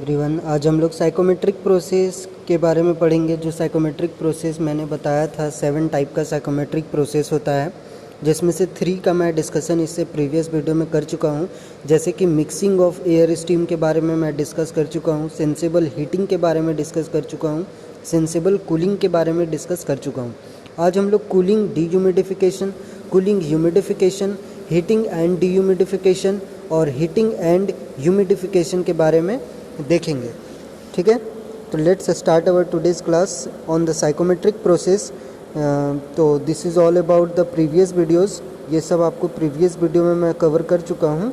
Everyone, आज हम लोग साइकोमेट्रिक प्रोसेस के बारे में पढ़ेंगे। जो साइकोमेट्रिक प्रोसेस मैंने बताया था 7 टाइप का साइकोमेट्रिक प्रोसेस होता है, जिसमें से 3 का मैं डिस्कशन इससे प्रीवियस वीडियो में कर चुका हूं। जैसे कि मिक्सिंग ऑफ एयर स्टीम के बारे में मैं डिस्कस कर चुका हूं, सेंसिबल हीटिंग के बारे में डिस्कस कर चुका हूं, सेंसिबल कूलिंग के बारे में डिस्कस कर चुका हूँ। आज हम लोग cooling dehumidification, cooling humidification, heating and dehumidification और हीटिंग एंड ह्यूमिडिफिकेशन के बारे में देखेंगे। ठीक है, तो let's start our today's class on the psychrometric process. तो this is all about the previous videos. ये सब आपको प्रीवियस वीडियो में मैं कवर कर चुका हूँ।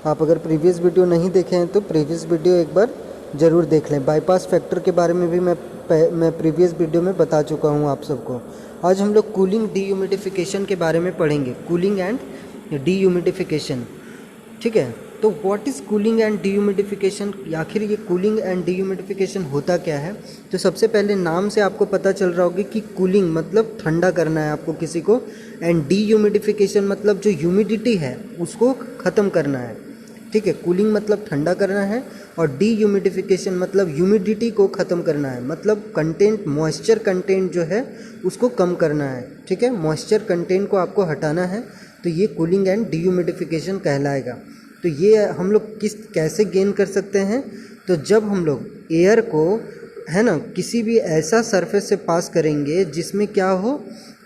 आप अगर प्रीवियस वीडियो नहीं देखे हैं तो प्रीवियस वीडियो एक बार ज़रूर देख लें। बाईपास फैक्टर के बारे में भी मैं प्रीवियस वीडियो में बता चुका हूँ आप सबको। आज हम लोग कूलिंग डीह्यूमिडिफिकेशन के बारे में पढ़ेंगे, कूलिंग एंड डीह्यूमिडिफिकेशन। ठीक है, तो what is cooling and dehumidification? आखिर ये कूलिंग एंड डीह्यूमिडिफिकेशन होता क्या है? तो सबसे पहले नाम से आपको पता चल रहा होगा कि कूलिंग मतलब ठंडा करना है आपको किसी को, एंड डीह्यूमिडिफिकेशन मतलब जो ह्यूमिडिटी है उसको ख़त्म करना है। ठीक है, कूलिंग मतलब ठंडा करना है और डीह्यूमिडिफिकेशन मतलब ह्यूमिडिटी को ख़त्म करना है, मतलब कंटेंट, मॉइस्चर कंटेंट जो है उसको कम करना है। ठीक है, मॉइस्चर कंटेंट को आपको हटाना है, तो ये कूलिंग एंड डीह्यूमिडिफिकेशन कहलाएगा। तो ये हम लोग कैसे गेन कर सकते हैं? तो जब हम लोग एयर को, है ना, किसी भी ऐसा सरफेस से पास करेंगे जिसमें क्या हो,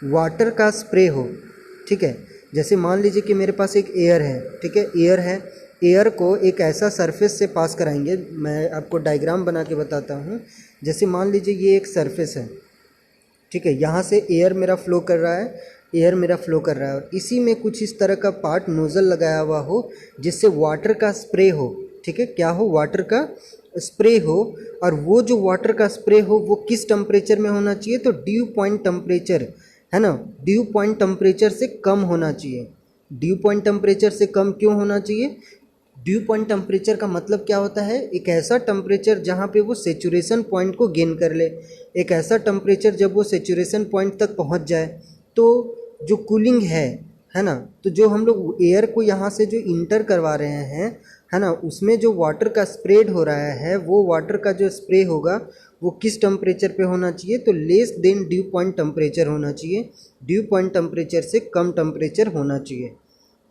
वाटर का स्प्रे हो। ठीक है, जैसे मान लीजिए कि मेरे पास एक एयर है। ठीक है, एयर है, एयर को एक ऐसा सरफेस से पास कराएंगे। मैं आपको डायग्राम बना के बताता हूँ। जैसे मान लीजिए ये एक सरफेस है। ठीक है, यहाँ से एयर मेरा फ्लो कर रहा है, एयर मेरा फ्लो कर रहा है और इसी में कुछ इस तरह का पार्ट नोज़ल लगाया हुआ हो जिससे वाटर का स्प्रे हो। ठीक है, क्या हो, वाटर का स्प्रे हो। और वो जो वाटर का स्प्रे हो वो किस टेम्परेचर में होना चाहिए? तो ड्यू पॉइंट टेम्परेचर, है ना, ड्यू पॉइंट टेम्परेचर से कम होना चाहिए। ड्यू पॉइंट टेम्परेचर से कम क्यों होना चाहिए? ड्यू पॉइंट टेम्परेचर का मतलब क्या होता है? एक ऐसा टेम्परेचर जहाँ पे वो सेचुरेशन पॉइंट को गेन कर ले। एक ऐसा टेम्परेचर जब वो सेचुरेशन पॉइंट तक पहुँच जाए तो जो कूलिंग है ना, तो जो हम लोग एयर को यहाँ से जो इंटर करवा रहे हैं, है ना, उसमें जो वाटर का स्प्रेड हो रहा है, वो वाटर का जो स्प्रे होगा वो किस टेम्परेचर पे होना चाहिए? तो less than dew point temperature होना चाहिए। ड्यू पॉइंट टेम्परेचर से कम टेम्परेचर होना चाहिए।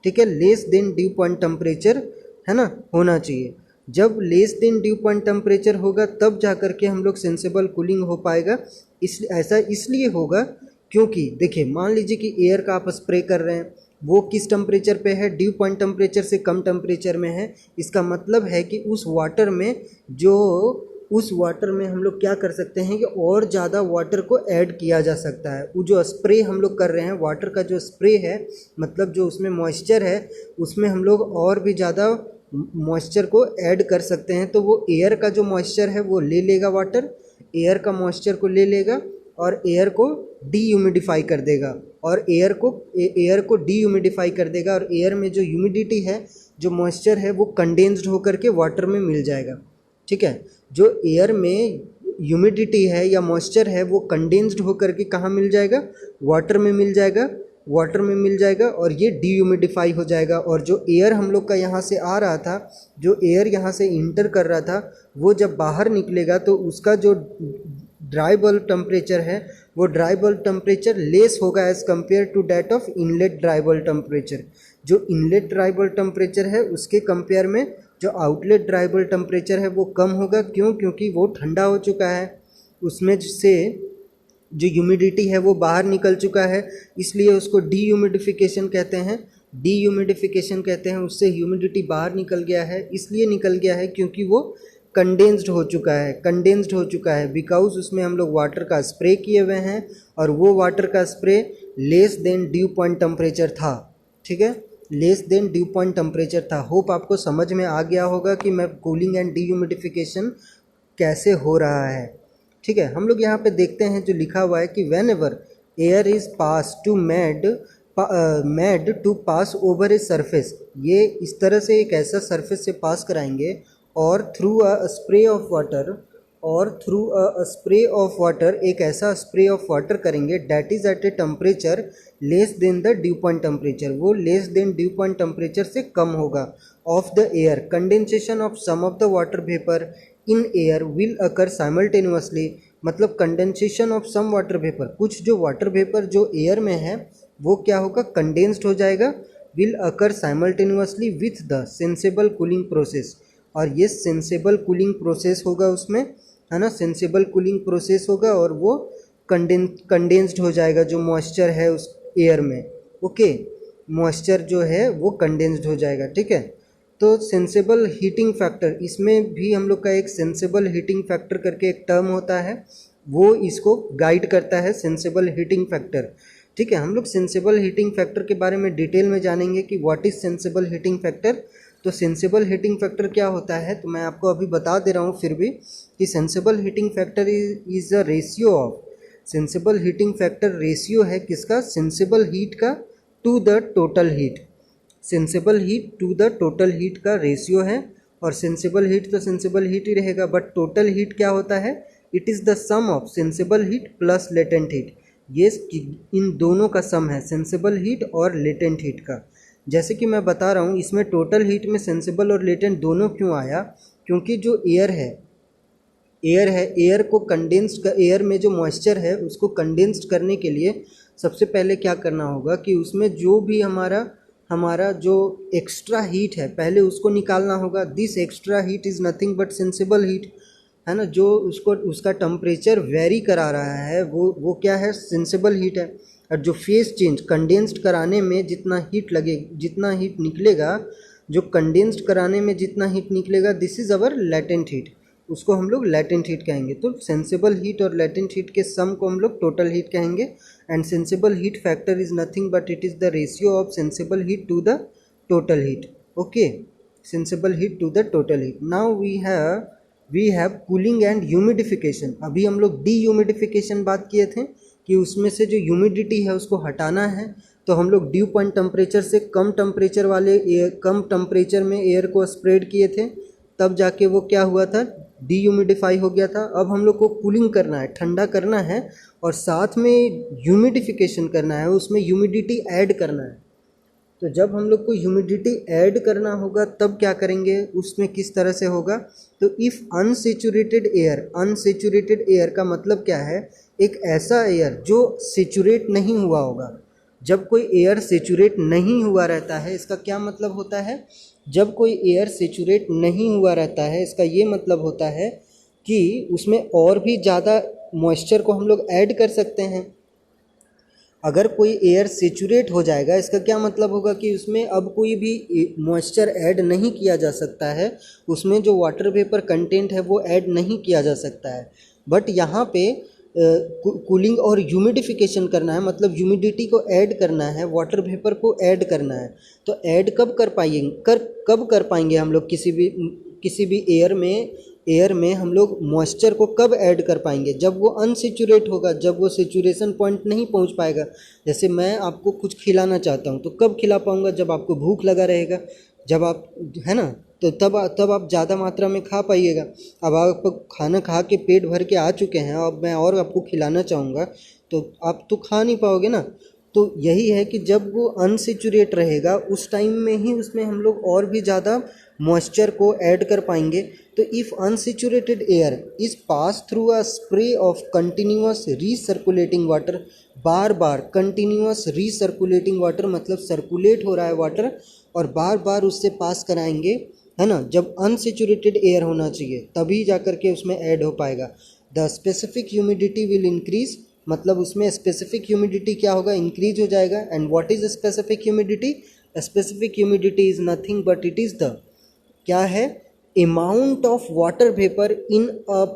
ठीक है, less than dew point temperature, है ना, होना चाहिए। जब less than dew point temperature होगा तब जा कर के हम लोग सेंसिबल कूलिंग हो पाएगा। ऐसा इसलिए होगा क्योंकि देखिए, मान लीजिए कि एयर का आप स्प्रे कर रहे हैं, वो किस टेम्परेचर पे है? ड्यू पॉइंट टेम्परेचर से कम टेम्परेचर में है। इसका मतलब है कि उस वाटर में हम लोग क्या कर सकते हैं कि और ज़्यादा वाटर को ऐड किया जा सकता है। वो जो स्प्रे हम लोग कर रहे हैं, वाटर का जो स्प्रे है, मतलब जो उसमें मॉइस्चर है, उसमें हम लोग और भी ज़्यादा मॉइस्चर को ऐड कर सकते हैं। तो वो एयर का जो मॉइस्चर है वो ले लेगा, वाटर एयर का मॉइस्चर को ले लेगा और एयर को डीह्यूमिडिफाई कर देगा, और एयर को डीह्यूमिडिफाई कर देगा, और एयर में जो ह्यूमिडिटी है, जो मॉइस्चर है, वो कंडेंस्ड होकर के वाटर में मिल जाएगा। ठीक है, जो एयर में ह्यूमिडिटी है या मॉइस्चर है वो कंडेंस्ड होकर के कहाँ मिल जाएगा? वाटर में मिल जाएगा, वाटर में मिल जाएगा और ये डीह्यूमिडिफाई हो जाएगा। और जो एयर हम लोग का यहाँ से आ रहा था, जो एयर यहाँ से इंटर कर रहा था, वो जब बाहर निकलेगा तो उसका जो ड्राई बल्ब टेम्परेचर है, वो ड्राई बल्ब टेम्परेचर लेस होगा as compare to that of inlet dry bulb temperature. जो इनलेट ड्राई बल्ब टेम्परेचर है उसके कंपेयर में जो आउटलेट ड्राई बल्ब टेम्परेचर है वो कम होगा। क्यों? क्योंकि वो ठंडा हो चुका है, उसमें से जो ह्यूमिडिटी है वो बाहर निकल चुका है, इसलिए उसको डीह्यूमिडिफिकेशन कहते हैं। डीह्यूमिडिफिकेशन कहते हैं, उससे ह्यूमिडिटी बाहर निकल गया है। इसलिए निकल गया है क्योंकि वो कंडेंस्ड हो चुका है, बिकॉज उसमें हम लोग वाटर का स्प्रे किए हुए हैं और वो वाटर का spray less than dew point temperature था। ठीक है, less than dew point temperature था। होप आपको समझ में आ गया होगा कि मैं कूलिंग एंड डीह्यूमिडिफिकेशन कैसे हो रहा है। ठीक है, हम लोग यहाँ पे देखते हैं जो लिखा हुआ है कि whenever air is pass to made to pass over a surface, ये इस तरह से एक ऐसा सरफेस से पास कराएंगे और through a spray of water, और through a spray of water, एक ऐसा स्प्रे ऑफ वाटर करेंगे that is at a temperature less than the dew point temperature, वो less than dew point temperature से कम होगा, of the air, condensation of some of the water vapour in air will occur simultaneously, मतलब condensation of some water vapour, कुछ जो water vapour जो air में है वो क्या होगा, कंडेंस्ड हो जाएगा, will occur simultaneously with the sensible cooling process, और ये सेंसेबल कूलिंग प्रोसेस होगा उसमें, है ना, सेंसेबल कूलिंग प्रोसेस होगा और वो कंडेंस्ड हो जाएगा जो मॉइस्चर है उस एयर में, ओके, मॉइस्चर जो है वो कंडेंस्ड हो जाएगा, ठीक है। तो सेंसेबल हीटिंग फैक्टर, इसमें भी हम लोग का एक सेंसेबल हीटिंग फैक्टर करके एक टर्म होता है, वो इसको गाइड करता है, सेंसेबल हीटिंग फैक्टर, ठीक है। हम लोग सेंसेबल हीटिंग फैक्टर के बारे में डिटेल में जानेंगे कि what is sensible heating factor. तो सेंसेबल हीटिंग फैक्टर क्या होता है, तो मैं आपको अभी बता दे रहा हूँ फिर भी कि sensible heating factor is a ratio of, sensible heating factor ratio है किसका, सेंसेबल हीट का to the total heat, sensible heat to the total heat का रेशियो है, और सेंसेबल हीट तो सेंसेबल हीट ही रहेगा, बट टोटल हीट क्या होता है, it is the sum of sensible heat plus latent heat, ये इन दोनों का सम है, सेंसेबल हीट और लेटेंट हीट का। जैसे कि मैं बता रहा हूँ इसमें टोटल हीट में सेंसेबल और लेटेंट दोनों क्यों आया, क्योंकि जो एयर है, एयर को कंडेंस्ड, एयर में जो मॉइस्चर है उसको कंडेंस्ड करने के लिए सबसे पहले क्या करना होगा कि उसमें जो भी हमारा हमारा जो एक्स्ट्रा हीट है पहले उसको निकालना होगा। This extra heat is nothing but sensible heat, है ना, जो उसको उसका टेम्परेचर वेरी करा रहा है वो क्या है, सेंसिबल हीट है। और जो फेस चेंज कंडेंस्ड कराने में जितना हीट लगे, जितना हीट निकलेगा, जो कंडेंस्ड कराने में जितना हीट निकलेगा, this is our latent heat, उसको हम लोग लेटेंट हीट कहेंगे। तो सेंसिबल हीट और लेटेंट हीट के सम को हम लोग टोटल हीट कहेंगे। And sensible heat factor is nothing but it is the ratio of sensible heat to the total heat, okay, sensible heat to the total heat. Now we have cooling and humidification. अभी हम लोग D humidification बात किए थे कि उसमें से जो ह्यूमिडिटी है उसको हटाना है, तो हम लोग ड्यू पॉइंट टेम्परेचर से कम टेम्परेचर वाले कम टेम्परेचर में एयर को स्प्रेड किए थे, तब जाके वो क्या हुआ था, डी-ह्यूमिडिफाई हो गया था। अब हम लोग को कूलिंग करना है, ठंडा करना है, और साथ में ह्यूमिडिफिकेशन करना है, उसमें ह्यूमिडिटी ऐड करना है। तो जब हम लोग को ह्यूमिडिटी ऐड करना होगा तब क्या करेंगे, उसमें किस तरह से होगा, तो if unsaturated air, unsaturated air का मतलब क्या है, एक ऐसा एयर जो सेचुरेट नहीं हुआ होगा। जब कोई एयर सेचुरेट नहीं हुआ रहता है, इसका क्या मतलब होता है, जब कोई एयर सेचुरेट नहीं हुआ रहता है इसका ये मतलब होता है कि उसमें और भी ज़्यादा मॉइस्चर को हम लोग ऐड कर सकते हैं। अगर कोई एयर सेचुरेट हो जाएगा इसका क्या मतलब होगा कि उसमें अब कोई भी मॉइस्चर ऐड नहीं किया जा सकता है, उसमें जो वाटर वेपर कंटेंट है वो ऐड नहीं किया जा सकता है। बट यहाँ पे कूलिंग और ह्यूमिडिफिकेशन करना है, मतलब ह्यूमिडिटी को ऐड करना है, वाटर वेपर को ऐड करना है। तो ऐड कब कर पाएंगे हम लोग किसी भी एयर में हम लोग मॉइस्चर को कब ऐड कर पाएंगे, जब वो अनसेचुरेट होगा, जब वो सेचुरेशन पॉइंट नहीं पहुंच पाएगा। जैसे मैं आपको कुछ खिलाना चाहता हूं तो कब खिला पाऊंगा, जब आपको भूख लगा रहेगा, जब आप, है ना, तो तब आप ज़्यादा मात्रा में खा पाइएगा। अब आप खाना खा के पेट भर के आ चुके हैं, अब मैं और आपको खिलाना चाहूँगा तो आप तो खा नहीं पाओगे ना। तो यही है कि जब वो अनसेचुरेट रहेगा उस टाइम में ही उसमें हम लोग और भी ज़्यादा मॉइस्चर को ऐड कर पाएंगे। तो if unsaturated air is pass through a spray of continuous recirculating water, bar bar continuous recirculating water मतलब सर्कुलेट हो रहा है वाटर और बार बार उससे पास कराएंगे, है ना, जब अनसेचुरेटेड एयर होना चाहिए तभी जा कर के उसमें ऐड हो पाएगा। The specific humidity will increase, मतलब उसमें स्पेसिफिक ह्यूमिडिटी क्या होगा, इंक्रीज हो जाएगा। And what is specific humidity, specific humidity is nothing but it is the, क्या है, अमाउंट ऑफ वाटर वेपर इन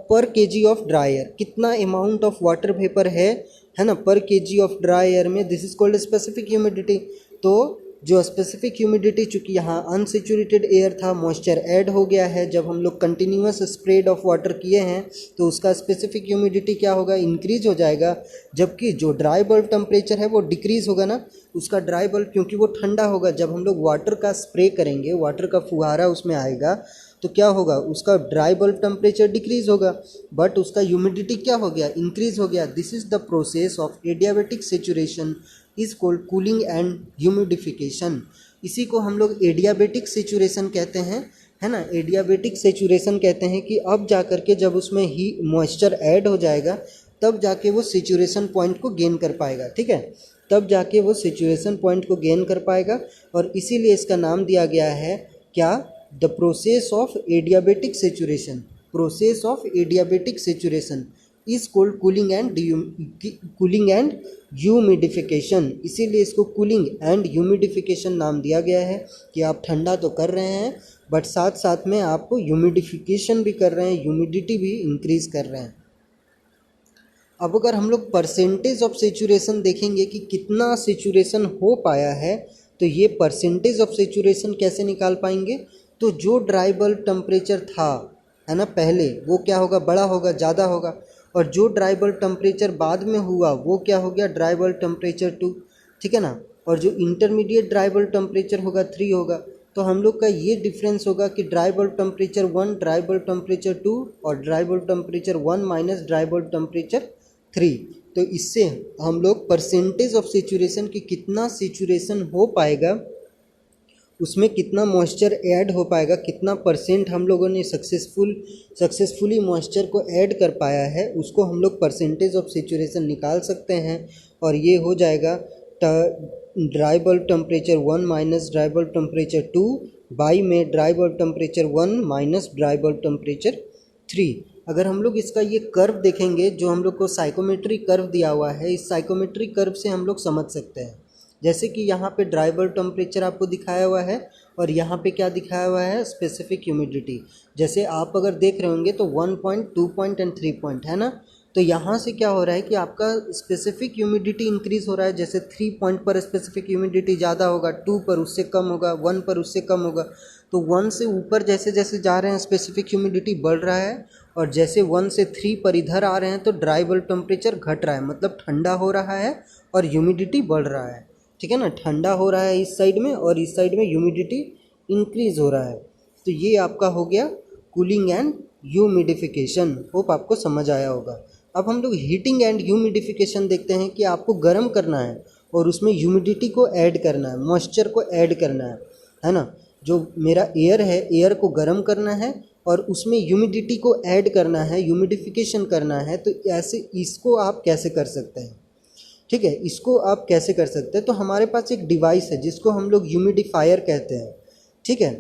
पर केजी ऑफ ड्राई एयर, कितना अमाउंट ऑफ वाटर वेपर है ना, पर केजी ऑफ ड्राई एयर में, this is called specific humidity. तो जो स्पेसिफिक ह्यूमिडिटी, चूँकि यहाँ अनसेचुरेटेड एयर था, मॉइस्चर ऐड हो गया है, जब हम लोग कंटिन्यूअस स्प्रेड ऑफ वाटर किए हैं तो उसका स्पेसिफिक ह्यूमिडिटी क्या होगा, इंक्रीज हो जाएगा। जबकि जो ड्राई बल्ब टेम्परेचर है वो डिक्रीज़ होगा ना, उसका ड्राई बल्ब क्योंकि वो ठंडा होगा। जब हम लोग वाटर का स्प्रे करेंगे, वाटर का फुहारा उसमें आएगा तो क्या होगा, उसका ड्राई बल्ब टेम्परेचर डिक्रीज होगा, बट उसका ह्यूमिडिटी क्या हो गया, इंक्रीज हो गया। This is the process of adiabatic saturation is called cooling and humidification. इसी को हम लोग एडियाबेटिक सेचुरेशन कहते हैं, है ना। एडियाबेटिक सेचुरेशन कहते हैं कि अब जा कर के जब उसमें ही मॉइस्चर ऐड हो जाएगा तब जाके वो सेचुरेशन पॉइंट को गेन कर पाएगा, ठीक है, तब जाके वो सेचुरेशन पॉइंट को गेन कर पाएगा। और इसीलिए इसका नाम दिया गया है क्या, the process of adiabatic saturation. Process of adiabatic saturation is called cooling and humidification. इसीलिए इसको कूलिंग एंड ह्यूमिडिफिकेशन नाम दिया गया है कि आप ठंडा तो कर रहे हैं बट साथ साथ में आपको ह्यूमिडिफिकेशन भी कर रहे हैं, ह्यूमिडिटी भी इंक्रीज कर रहे हैं। अब अगर हम लोग परसेंटेज ऑफ सेचुरेशन देखेंगे कि कितना सेचुरेशन हो पाया है, तो ये परसेंटेज ऑफ सेचुरेशन कैसे निकाल पाएंगे, तो जो ड्राई बल्ब टेम्परेचर था, है ना, पहले वो क्या होगा, बड़ा होगा, ज़्यादा होगा, और जो ड्राई बल्ब टेम्परेचर बाद में हुआ वो क्या हो गया, ड्राई बल्ब टेम्परेचर 2, ठीक है ना। और जो इंटरमीडिएट ड्राई बल्ब टेम्परेचर होगा 3 होगा। तो हम लोग का ये डिफरेंस होगा कि dry bulb temperature 1, dry bulb temperature 2 और dry bulb temperature 1 minus dry bulb temperature 3। तो इससे हम लोग परसेंटेज ऑफ सेचुरेशन की कितना सेचुरेशन हो पाएगा, उसमें कितना मॉइस्चर ऐड हो पाएगा, कितना परसेंट हम लोगों ने सक्सेसफुली मॉइस्चर को ऐड कर पाया है, उसको हम लोग परसेंटेज ऑफ सेचुरेशन निकाल सकते हैं। और ये हो जाएगा dry bulb temperature 1 minus dry bulb temperature 2 by में dry bulb temperature 1 minus dry bulb temperature 3। अगर हम लोग इसका ये कर्व देखेंगे, जो हम लोग को साइकोमेट्रिक कर्व दिया हुआ है, इस साइकोमेट्रिक कर्व से हम लोग समझ सकते हैं। जैसे कि यहाँ पे ड्राई बल्ब टेम्परेचर आपको दिखाया हुआ है और यहाँ पे क्या दिखाया हुआ है, स्पेसिफिक ह्यूमिडिटी। जैसे आप अगर देख रहे होंगे तो 1 पॉइंट, 2 पॉइंट एंड 3 पॉइंट, है ना। तो यहाँ से क्या हो रहा है कि आपका स्पेसिफिक ह्यूमिडिटी इंक्रीज़ हो रहा है। जैसे 3 पॉइंट पर स्पेसिफिक ह्यूमिडिटी ज़्यादा होगा, 2 पर उससे कम होगा, 1 पर उससे कम होगा। तो 1 से ऊपर जैसे जैसे जा रहे हैं स्पेसिफिक ह्यूमिडिटी बढ़ रहा है, और जैसे 1 से 3 पर इधर आ रहे हैं तो ड्राई बल्ब टेम्परेचर घट रहा है, मतलब ठंडा हो रहा है और ह्यूमिडिटी बढ़ रहा है, ठीक है ना। ठंडा हो रहा है इस साइड में और इस साइड में ह्यूमिडिटी इंक्रीज़ हो रहा है। तो ये आपका हो गया कूलिंग एंड ह्यूमिडिफिकेशन। होप आपको समझ आया होगा। अब हम लोग हीटिंग एंड ह्यूमिडिफिकेशन देखते हैं कि आपको गर्म करना है और उसमें ह्यूमिडिटी को ऐड करना है, मॉइस्चर को ऐड करना है ना। जो मेरा एयर है, एयर को गर्म करना है और उसमें ह्यूमिडिटी को ऐड करना है, ह्यूमिडिफिकेशन करना है। तो ऐसे इसको आप कैसे कर सकते हैं, ठीक है, इसको आप कैसे कर सकते हैं। तो हमारे पास एक डिवाइस है जिसको हम लोग ह्यूमिडिफायर कहते हैं, ठीक है।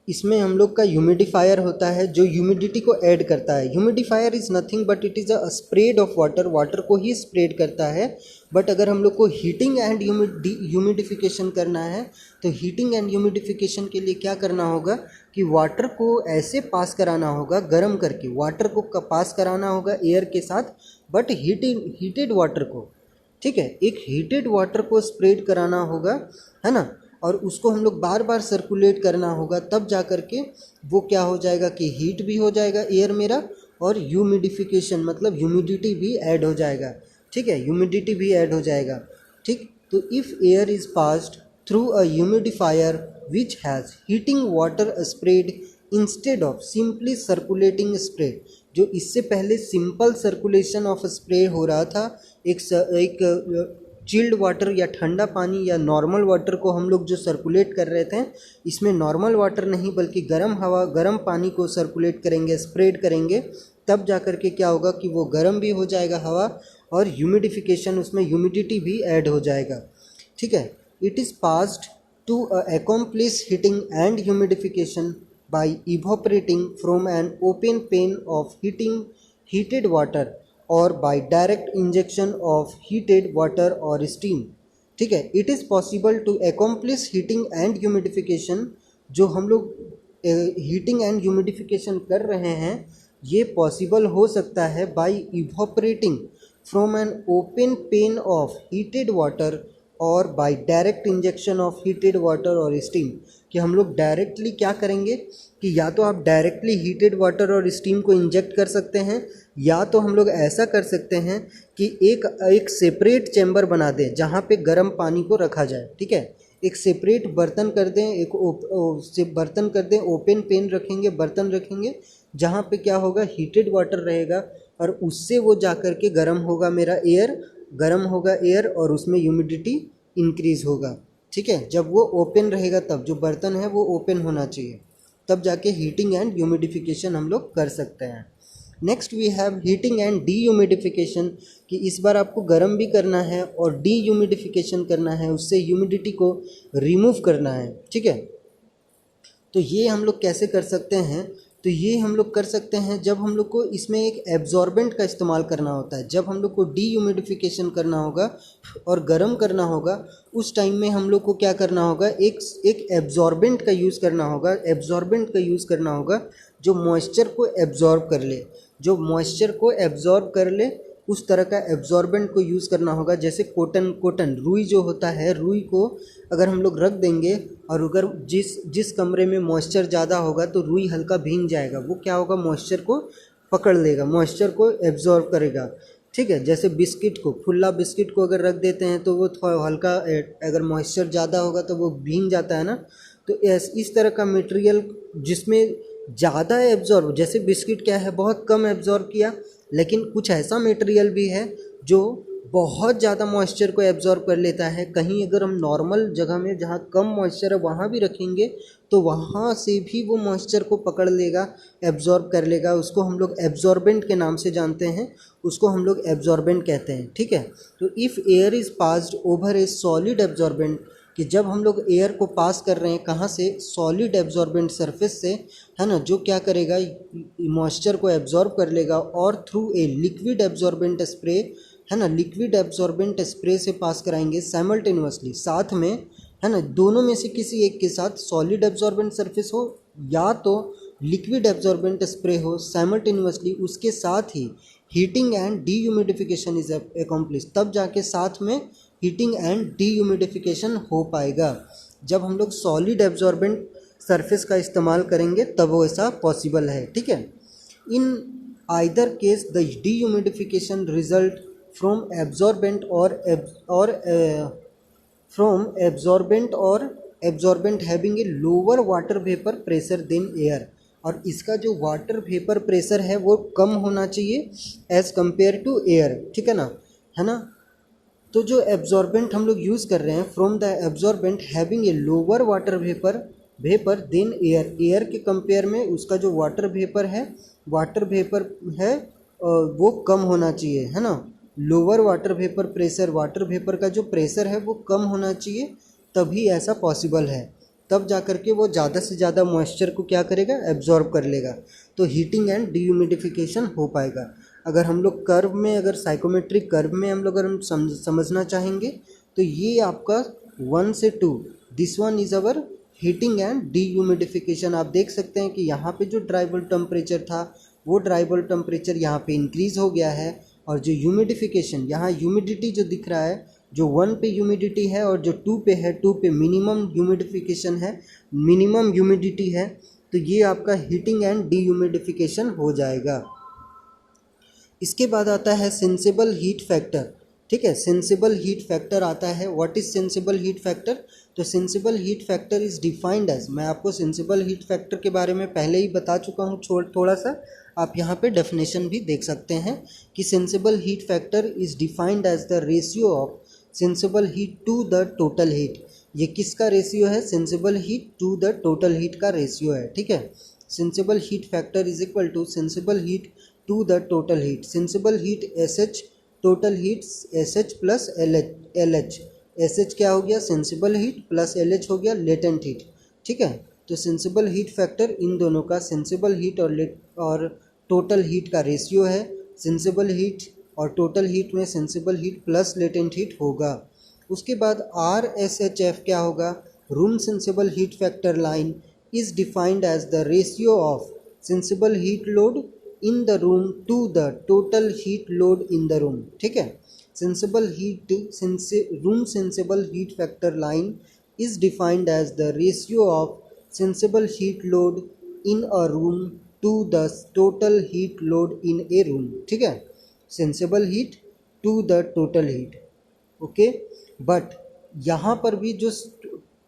इसमें हम लोग का ह्यूमिडिफायर होता है जो ह्यूमिडिटी को ऐड करता है। Humidifier is nothing but it is a spread of water, water को ही स्प्रेड करता है। बट अगर हम लोग को हीटिंग एंड ह्यूमिडिफिकेशन करना है तो हीटिंग एंड ह्यूमिडिफिकेशन के लिए क्या करना होगा कि वाटर को ऐसे पास कराना होगा, गर्म करके वाटर को पास कराना होगा एयर के साथ, बट हीटेड वाटर को, ठीक है, एक हीटेड वाटर को स्प्रेड कराना होगा, है ना। और उसको हम लोग बार बार सर्कुलेट करना होगा, तब जा कर के वो क्या हो जाएगा कि हीट भी हो जाएगा एयर मेरा और ह्यूमिडिफिकेशन मतलब ह्यूमिडिटी भी ऐड हो जाएगा, ठीक है, ह्यूमिडिटी भी ऐड हो जाएगा, ठीक। तो if air is passed through a humidifier which has heating water spread instead of simply circulating spray, जो इससे पहले सिंपल सर्कुलेशन ऑफ स्प्रे हो रहा था, एक चिल्ड वाटर या ठंडा पानी या नॉर्मल वाटर को हम लोग जो सर्कुलेट कर रहे थे, इसमें नॉर्मल वाटर नहीं बल्कि गर्म हवा, गर्म पानी को सर्कुलेट करेंगे, स्प्रेड करेंगे, तब जा कर के क्या होगा कि वो गर्म भी हो जाएगा हवा और ह्यूमिडिफिकेशन, उसमें ह्यूमिडिटी भी ऐड हो जाएगा, ठीक है। It is passed to accomplish heating and humidification by evaporating from an open pan of heated water or by direct injection of heated water or steam, ठीक है। It is possible to accomplish heating and humidification, जो हम लोग heating and humidification कर रहे हैं ये possible हो सकता है by evaporating from an open pan of heated water और by direct injection of heated water और स्टीम, कि हम लोग डायरेक्टली क्या करेंगे कि या तो आप डायरेक्टली हीटेड वाटर और स्टीम को इंजेक्ट कर सकते हैं, या तो हम लोग ऐसा कर सकते हैं कि एक सेपरेट चैम्बर बना दें जहाँ पे गर्म पानी को रखा जाए, ठीक है, एक सेपरेट बर्तन कर दें, बर्तन कर दें, ओपन पेन रखेंगे, बर्तन रखेंगे, जहाँ पे क्या होगा, हीटेड वाटर रहेगा और उससे वो जा कर के गर्म होगा, मेरा एयर गर्म होगा एयर, और उसमें ह्यूमिडिटी इंक्रीज होगा। ठीक है, जब वो ओपन रहेगा तब, जो बर्तन है वो ओपन होना चाहिए, तब जाके हीटिंग एंड ह्यूमिडिफिकेशन हम लोग कर सकते हैं। Next we have heating and dehumidification, कि इस बार आपको गर्म भी करना है और डीह्यूमिडिफिकेशन करना है, उससे ह्यूमिडिटी को रिमूव करना है। ठीक है, तो ये हम लोग कैसे कर सकते हैं, तो ये हम लोग कर सकते हैं जब हम लोग को इसमें एक एब्जॉर्बेंट का इस्तेमाल करना होता है। जब हम लोग को डीह्यूमिडिफिकेशन करना होगा और गर्म करना होगा, उस टाइम में हम लोग को क्या करना होगा, एक एब्जॉर्बेंट का यूज़ करना होगा। एब्जॉर्बेंट का यूज़ करना होगा जो मॉइस्चर को एब्जॉर्ब कर ले, जो मॉइस्चर को एब्जॉर्ब कर ले, उस तरह का एब्जॉर्बेंट को यूज़ करना होगा। जैसे कॉटन रुई जो होता है, रुई को अगर हम लोग रख देंगे और अगर जिस कमरे में मॉइस्चर ज़्यादा होगा तो रुई हल्का भीग जाएगा, वो क्या होगा, मॉइस्चर को पकड़ लेगा, मॉइस्चर को एब्जॉर्ब करेगा। ठीक है, जैसे बिस्किट को, खुला बिस्किट को अगर रख देते हैं तो वो थोड़ा हल्का, अगर मॉइस्चर ज़्यादा होगा तो वो भीग जाता है ना। तो इस तरह का मटेरियल जिसमें ज़्यादा एब्जॉर्ब, जैसे बिस्किट क्या है, बहुत कम एब्जॉर्ब किया, लेकिन कुछ ऐसा मटेरियल भी है जो बहुत ज़्यादा मॉइस्चर को एब्जॉर्ब कर लेता है। कहीं अगर हम नॉर्मल जगह में जहाँ कम मॉइस्चर है वहाँ भी रखेंगे तो वहाँ से भी वो मॉइस्चर को पकड़ लेगा, एब्जॉर्ब कर लेगा। उसको हम लोग एब्जॉर्बेंट के नाम से जानते हैं, उसको हम लोग एब्जॉर्बेंट कहते हैं। ठीक है, तो if air is passed over A solid absorbent, कि जब हम लोग एयर को पास कर रहे हैं कहाँ से, सॉलिड एब्जॉर्बेंट सरफेस से, है ना, जो क्या करेगा, मॉइस्चर को एब्जॉर्ब कर लेगा, और through a liquid absorbent spray, है ना, लिक्विड एब्जॉर्बेंट स्प्रे से पास कराएंगे साइमल्टेनियसली, साथ में, है ना, दोनों में से किसी एक के साथ, सॉलिड एब्जॉर्बेंट सरफेस हो या तो लिक्विड एब्जॉर्बेंट स्प्रे हो, साइमल्टेनियसली उसके साथ ही heating and dehumidification is accomplish, तब जाके साथ में हीटिंग एंड डीह्यूमिडिफिकेशन हो पाएगा। जब हम लोग सॉलिड एब्जॉर्बेंट सरफेस का इस्तेमाल करेंगे तब वो ऐसा पॉसिबल है। ठीक है, in either case the dehumidification result from absorbent और absorbent having a lower water vapour pressure than air, और इसका जो वाटर वेपर प्रेशर है वो कम होना चाहिए एज़ कम्पेयर टू एयर। ठीक है ना। तो जो एब्जॉर्बेंट हम लोग यूज़ कर रहे हैं, from the absorbent having a lower water vapour than air के कंपेयर में उसका जो वाटर वेपर है वो कम होना चाहिए, है ना। लोअर वाटर वेपर का जो प्रेशर है वो कम होना चाहिए, तभी ऐसा पॉसिबल है। तब जा कर के वो ज़्यादा से ज़्यादा मॉइस्चर को क्या करेगा, एब्जॉर्ब कर लेगा, तो हीटिंग एंड डीह्यूमिडिफिकेशन हो पाएगा। अगर हम लोग कर्व में, अगर साइकोमेट्रिक कर्व में हम लोग अगर हम समझना चाहेंगे तो ये आपका 1 से 2, this one is our heating and dehumidification. आप देख सकते हैं कि यहाँ पे जो ड्राई बल्ब टेम्परेचर था वो ड्राई बल्ब टेम्परेचर यहाँ पे इंक्रीज़ हो गया है, और जो ह्यूमिडिफिकेशन, यहाँ ह्यूमिडिटी जो दिख रहा है, जो 1 पे ह्यूमिडिटी है और जो 2 पे है, 2 पे मिनिमम ह्यूमिडिफिकेशन है, मिनिमम ह्यूमिडिटी है, तो ये आपका हीटिंग एंड डीह्यूमिडिफिकेशन हो जाएगा। इसके बाद आता है सेंसिबल हीट फैक्टर। ठीक है, सेंसिबल हीट फैक्टर आता है। What is sensible heat factor, तो sensible heat factor is defined as, मैं आपको सेंसिबल हीट फैक्टर के बारे में पहले ही बता चुका हूँ थोड़ा सा, आप यहाँ पे डेफिनेशन भी देख सकते हैं कि sensible heat factor is defined as the ratio of sensible heat to the total heat. ये किसका रेशियो है, sensible heat to the total heat का रेशियो है। ठीक है, sensible heat factor is equal to sensible heat to the total heat. Sensible heat SH, total heat SH plus LH। SH क्या हो गया, सेंसिबल हीट, प्लस LH हो गया latent heat. ठीक है, तो सेंसिबल हीट फैक्टर इन दोनों का, सेंसिबल हीट और टोटल हीट का रेशियो है। सेंसिबल हीट और टोटल हीट में sensible heat plus latent heat होगा। उसके बाद RSHF क्या होगा, room sensible heat factor line is defined as the ratio of sensible heat load in the room to the total heat load in the room. ठीक है, room sensible heat factor line is defined as the ratio of sensible heat load in a room to the total heat load in a room. ठीक है, sensible heat to the total heat. Okay, but यहाँ पर भी जो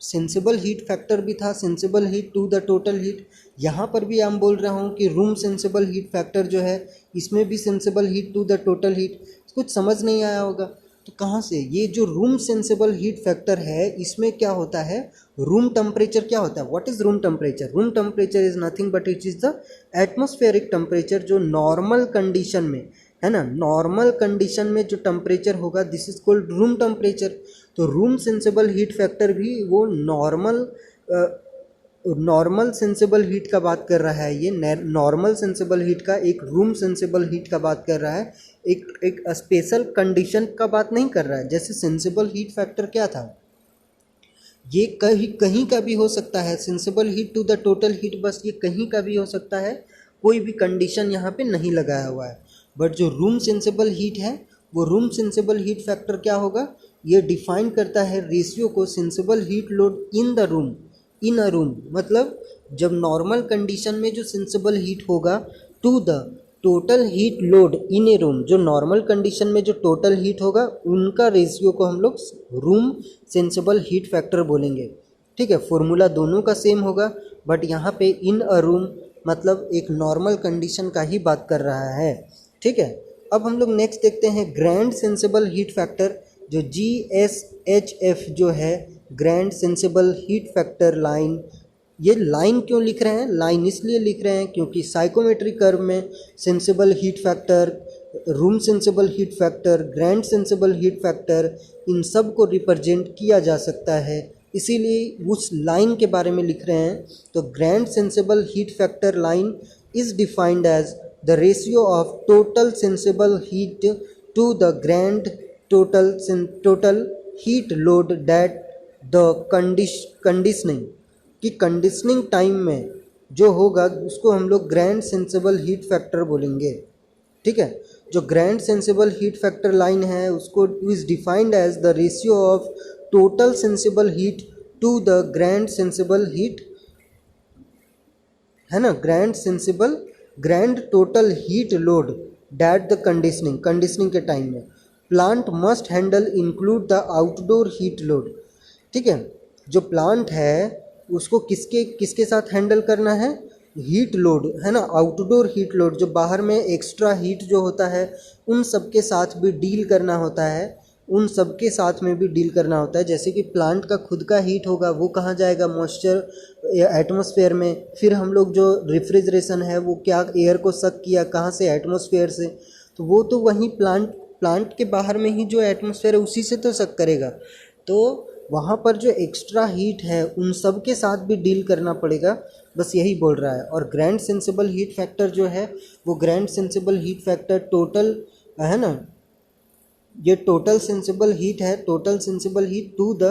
sensible heat factor भी था, sensible heat to the total heat. यहाँ पर भी हम बोल रहा हूँ कि रूम सेंसिबल हीट फैक्टर जो है इसमें भी sensible heat to the total heat. कुछ समझ नहीं आया होगा तो कहाँ से, ये जो रूम सेंसिबल हीट फैक्टर है इसमें क्या होता है, रूम टेम्परेचर क्या होता है, what is room temperature? Room temperature is nothing but it is the atmospheric temperature जो नॉर्मल कंडीशन में है ना, नॉर्मल कंडीशन में जो टेम्परेचर होगा this is called room temperature. तो रूम सेंसिबल हीट फैक्टर भी वो नॉर्मल सेंसिबल हीट का बात कर रहा है, ये नॉर्मल सेंसिबल हीट का एक रूम सेंसिबल हीट का बात कर रहा है, एक स्पेशल कंडीशन का बात नहीं कर रहा है। जैसे सेंसिबल हीट फैक्टर क्या था, ये कहीं का भी हो सकता है, sensible heat to the total heat बस ये कहीं का भी हो सकता है, कोई भी कंडीशन यहाँ पे नहीं लगाया हुआ है। बट जो रूम सेंसिबल हीट है वो रूम सेंसिबल हीट फैक्टर क्या होगा, ये डिफाइन करता है रेशियो को sensible heat load in the room, in a room मतलब जब नॉर्मल कंडीशन में जो सेंसिबल हीट होगा to the total heat load in a room, जो नॉर्मल कंडीशन में जो टोटल हीट होगा उनका रेशियो को हम लोग रूम सेंसिबल हीट फैक्टर बोलेंगे। ठीक है, फॉर्मूला दोनों का सेम होगा बट यहाँ पे इन अ रूम मतलब एक नॉर्मल कंडीशन का ही बात कर रहा है। ठीक है, अब हम लोग नेक्स्ट देखते हैं ग्रैंड सेंसिबल हीट फैक्टर, जो GSHF जो है grand sensible heat factor line. ये लाइन क्यों लिख रहे हैं, लाइन इसलिए लिख रहे हैं क्योंकि साइकोमेट्रिक कर्व में sensible heat factor, room sensible heat factor, grand sensible heat factor in सब को रिप्रेजेंट किया जा सकता है, इसीलिए उस लाइन के बारे में लिख रहे हैं। तो grand sensible heat factor line is defined as the ratio of total sensible heat to the grand total heat load that the conditioning कि कंडीशनिंग टाइम में जो होगा उसको हम लोग ग्रैंड सेंसिबल हीट फैक्टर बोलेंगे। ठीक है, जो grand sensible heat factor line है उसको is defined as the ratio of total sensible heat to the grand sensible heat, है ना, grand total heat load that the conditioning के टाइम में plant must handle include the outdoor heat load. ठीक है, जो plant है उसको किसके साथ हैंडल करना है, हीट लोड, है ना, आउटडोर हीट लोड जो बाहर में एक्स्ट्रा हीट जो होता है उन सब के साथ भी डील करना होता है, उन सब के साथ में भी डील करना होता है। जैसे कि प्लांट का खुद का हीट होगा वो कहाँ जाएगा, मॉइस्चर एटमॉस्फेयर में, फिर हम लोग जो रेफ्रिजरेशन है वो क्या एयर को सक किया कहाँ से, एटमॉस्फेयर से, तो वो तो वहीं प्लांट के बाहर में ही जो एटमॉस्फेयर है उसी से तो सक करेगा। तो वहाँ पर जो एक्स्ट्रा हीट है उन सब के साथ भी डील करना पड़ेगा, बस यही बोल रहा है। और ग्रैंड सेंसिबल हीट फैक्टर जो है वो grand sensible heat factor total, है ना, ये टोटल सेंसिबल हीट है, total sensible heat to the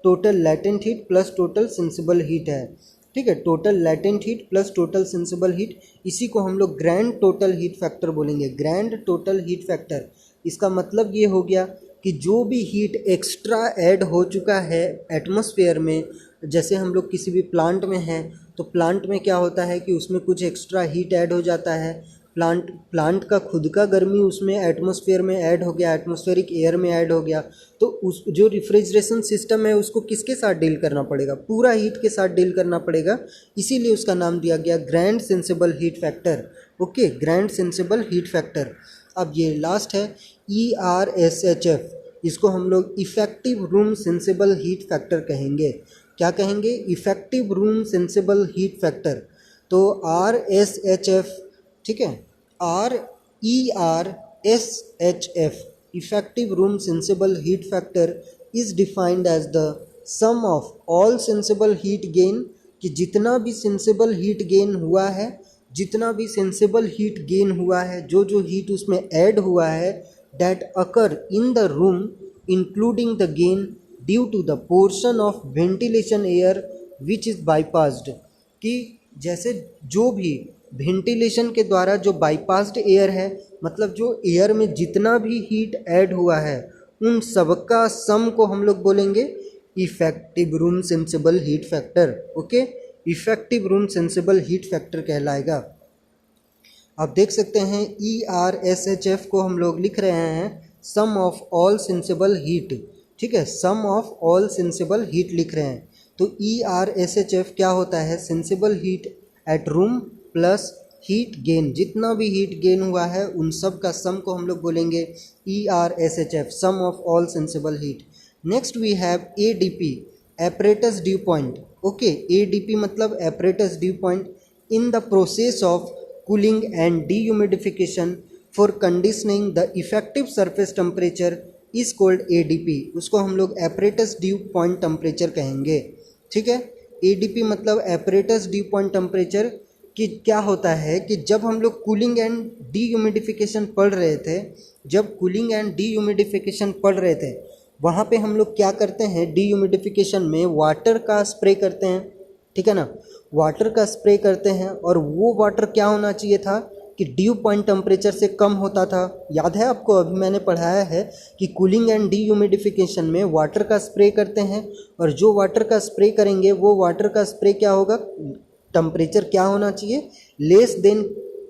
total latent heat plus total sensible heat है। ठीक है, total latent heat plus total sensible heat, इसी को हम लोग ग्रैंड टोटल हीट फैक्टर बोलेंगे, ग्रैंड टोटल हीट फैक्टर। इसका मतलब ये हो गया कि जो भी हीट एक्स्ट्रा ऐड हो चुका है एटमॉस्फेयर में, जैसे हम लोग किसी भी प्लांट में हैं तो प्लांट में क्या होता है कि उसमें कुछ एक्स्ट्रा हीट ऐड हो जाता है, प्लांट का खुद का गर्मी उसमें एटमॉस्फेयर में ऐड हो गया, एटमॉस्फेरिक एयर में ऐड हो गया, तो उस जो रेफ्रिजरेशन सिस्टम है उसको किसके साथ डील करना पड़ेगा, पूरा हीट के साथ डील करना पड़ेगा, इसीलिए उसका नाम दिया गया grand sensible heat factor. Okay, grand sensible heat factor. अब ये लास्ट है ERSHF, इसको हम लोग effective room sensible heat factor कहेंगे। क्या कहेंगे, effective room sensible heat factor. तो RSHF, ठीक है, ERSHF effective room sensible heat factor is defined as the sum of all sensible heat gain, कि जितना भी सेंसिबल हीट गेन हुआ है, जितना भी सेंसिबल हीट गेन हुआ है, जो जो हीट उसमें ऐड हुआ है, that occur in the room including the gain due to the portion of ventilation air which is bypassed, कि जैसे जो भी वेंटिलेशन के द्वारा जो बाईपास्ड एयर है, मतलब जो एयर में जितना भी हीट ऐड हुआ है उन सबका सम को हम लोग बोलेंगे effective room sensible heat factor. Okay, effective room sensible heat factor कहलाएगा। आप देख सकते हैं ERSHF को हम लोग लिख रहे हैं सम ऑफ ऑल सेंसिबल हीट। ठीक है, सम ऑफ ऑल सेंसिबल हीट लिख रहे हैं। तो ERSHF क्या होता है, sensible heat at room plus heat gain, जितना भी हीट गेन हुआ है उन सब का सम को हम लोग बोलेंगे ERSHF, sum of all sensible heat. Next we have ADP, apparatus dew point. Okay, ADP मतलब apparatus dew point in the process of cooling and dehumidification for conditioning the effective surface temperature is called ADP। उसको हम लोग apparatus dew point temperature कहेंगे। ठीक है, ADP मतलब apparatus dew point temperature. कि क्या होता है कि जब हम लोग कूलिंग एंड डीह्यूमिडिफिकेशन पढ़ रहे थे, जब कूलिंग एंड डीह्यूमिडिफिकेशन पढ़ रहे थे वहाँ पे हम लोग क्या करते हैं, डीह्यूमिडिफिकेशन में वाटर का स्प्रे करते हैं। ठीक है ना, वाटर का स्प्रे करते हैं और वो वाटर क्या होना चाहिए था कि ड्यू पॉइंट टेम्परेचर से कम होता था। याद है आपको, अभी मैंने पढ़ाया है कि कूलिंग एंड डीह्यूमिडिफिकेशन में वाटर का स्प्रे करते हैं और जो वाटर का स्प्रे करेंगे वो वाटर का स्प्रे क्या होगा, टेम्परेचर क्या होना चाहिए, लेस देन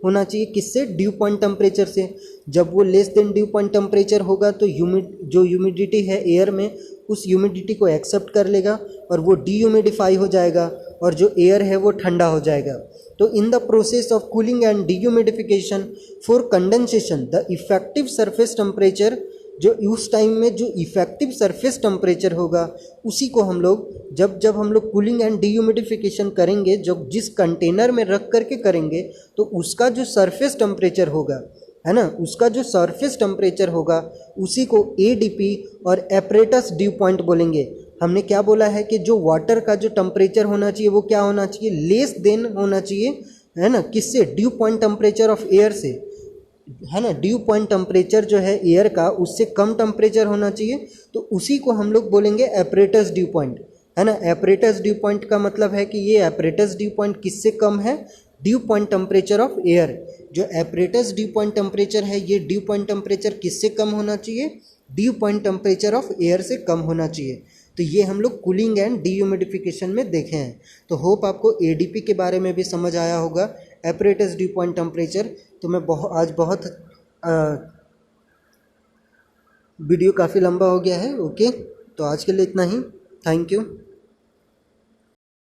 होना चाहिए, किससे, ड्यू पॉइंट टेम्परेचर से। जब वो less than dew point temperature होगा तो जो ह्यूमिडिटी है एयर में उस ह्यूमिडिटी को एक्सेप्ट कर लेगा और वो डीह्यूमिडिफाई हो जाएगा और जो एयर है वो ठंडा हो जाएगा। तो इन the process of cooling and dehumidification for condensation the effective surface temperature, जो उस टाइम में जो इफेक्टिव सरफेस टेम्परेचर होगा उसी को हम लोग जब हम लोग कूलिंग एंड डीह्यूमिडिफिकेशन करेंगे, जब जिस कंटेनर में रख करके करेंगे तो उसका जो सरफेस टेम्परेचर होगा, है ना, उसका जो सरफेस टेम्परेचर होगा उसी को ADP और एपरेटस ड्यू पॉइंट बोलेंगे। हमने क्या बोला है कि जो वाटर का जो टेम्परेचर होना चाहिए वो क्या होना चाहिए, लेस देन होना चाहिए, है ना, किससे, due point temperature of air से, है ना, ड्यू पॉइंट टेम्परेचर जो है एयर का उससे कम टेम्परेचर होना चाहिए। तो उसी को हम लोग बोलेंगे एपरेटस ड्यू पॉइंट, है ना। एपरेटस ड्यू पॉइंट का मतलब है कि ये एपरेटस ड्यू पॉइंट किससे कम है, due point temperature of air. जो एपरेटस ड्यू पॉइंट टेम्परेचर है ये ड्यू पॉइंट टेम्परेचर किससे कम होना चाहिए, due point temperature of air से कम होना चाहिए। तो ये हम लोग कूलिंग एंड डीह्यूमिडिफिकेशन में देखे हैं। तो होप आपको ADP के बारे में भी समझ आया होगा, एपरेटस ड्यू पॉइंट टेम्परेचर। तो मैं आज बहुत वीडियो काफ़ी लंबा हो गया है। ओके, तो आज के लिए इतना ही। Thank you.